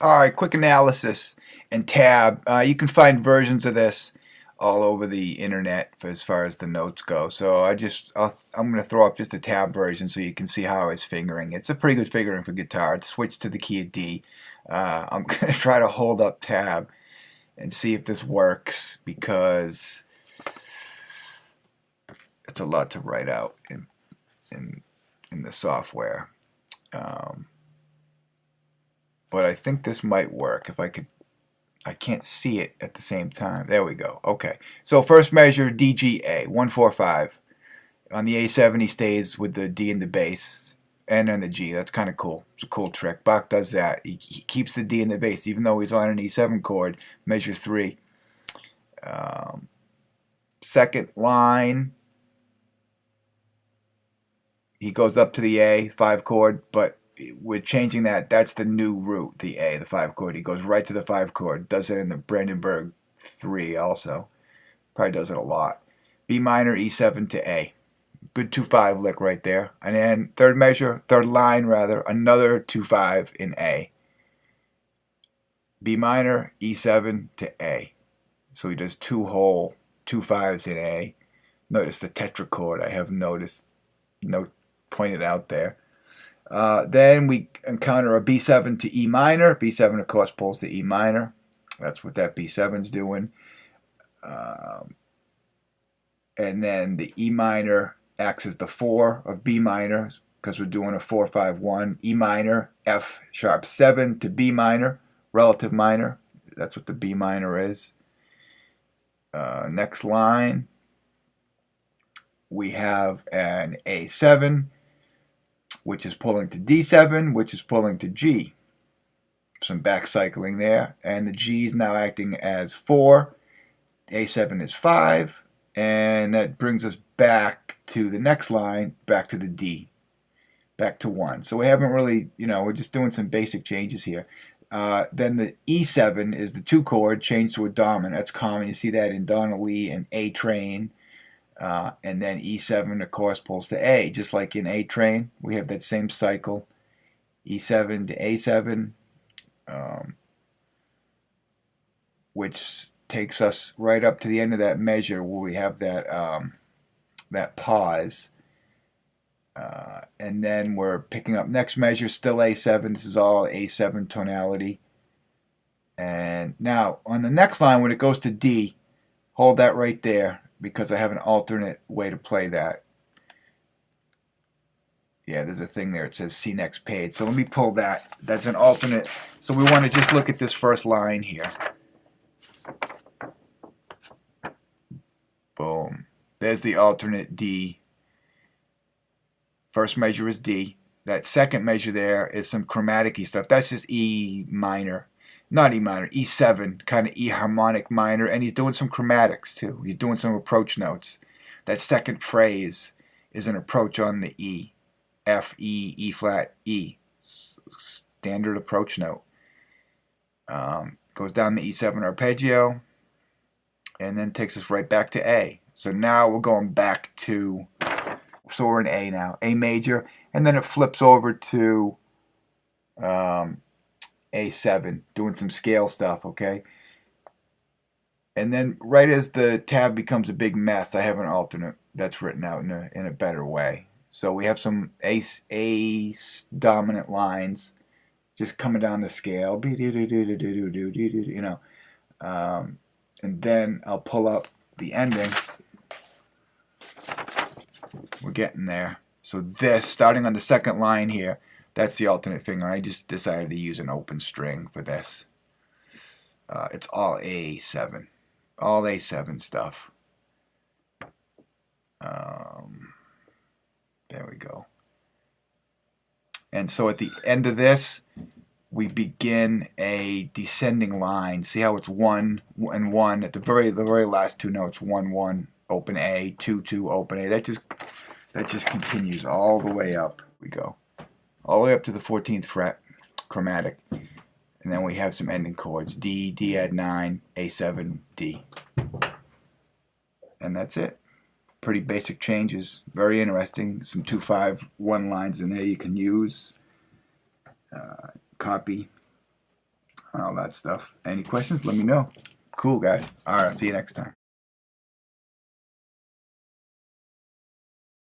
All right, quick analysis and tab. You can find versions of this all over the internet for as far as the notes go. So I'm going to throw up just a tab version so you can see how it's fingering. It's a pretty good fingering for guitar. It's switched to the key of D. I'm going to try to hold up tab and see if this works because it's a lot to write out in the software. But I think this might work if I can't see it at the same time. There we go. Okay. So first measure DGA 145. On the A7 he stays with the D in the bass and on the G. That's kind of cool. It's a cool trick. Bach does that. He keeps the D in the bass even though he's on an E7 chord. Measure 3. Second line he goes up to the A 5 chord, but we're changing that. That's the new root, the A, the 5 chord. He goes right to the 5 chord. Does it in the Brandenburg 3 also. Probably does it a lot. B minor, E7 to A. Good 2-5 lick right there. And then third measure, third line rather, another 2-5 in A. B minor, E7 to A. So he does 2 whole 2-5s in A. Notice the tetrachord I have pointed out there. Then we encounter a B7 to E minor. B7, of course, pulls to E minor. That's what that B7's doing. And then the E minor acts as the 4 of B minor because we're doing a 4-5-1. E minor, F sharp 7 to B minor, relative minor. That's what the B minor is. Next line, we have an A7, which is pulling to D7, which is pulling to G. Some back cycling there. And the G is now acting as 4. A7 is 5. And that brings us back to the next line, back to the D. Back to 1. So we haven't really, we're just doing some basic changes here. Then the E7 is the 2 chord changed to a dominant. That's common. You see that in Donna Lee and A Train. And then E7, of course, pulls to A. Just like in A Train, we have that same cycle. E7 to A7. which takes us right up to the end of that measure where we have that that pause. And then we're picking up next measure, still A7. This is all A7 tonality. And now on the next line, when it goes to D, hold that right there because I have an alternate way to play that. Yeah, there's a thing there. It says see next page. So let me pull that. That's an alternate. So we want to just look at this first line here. Boom. There's the alternate D. First measure is D. That second measure there is some chromatic-y stuff. That's just E minor. Not E minor, E7, kind of E harmonic minor. And he's doing some chromatics too. He's doing some approach notes. That second phrase is an approach on the E. F, E, E flat, E. Standard approach note. Goes down the E7 arpeggio. And then takes us right back to A. So now we're going back to... So we're in A now, A major, and then it flips over to A7, doing some scale stuff, okay? And then right as the tab becomes a big mess, I have an alternate that's written out in a better way. So we have some A dominant lines just coming down the scale, you know, and then I'll pull up the ending. We're getting there. So this, starting on the second line here, that's the alternate finger. I just decided to use an open string for this. It's all A7. All A7 stuff. There we go. And so at the end of this, we begin a descending line. See how it's 1 and 1. At the very last two notes, 1, 1, open A, 2, 2, open A. That just continues all the way up. We go all the way up to the 14th fret, chromatic, and then we have some ending chords: D, D add 9, A7, D, and that's it. Pretty basic changes, very interesting. Some 2-5-1 lines in there you can use, copy, all that stuff. Any questions? Let me know. Cool, guys. All right, I'll see you next time.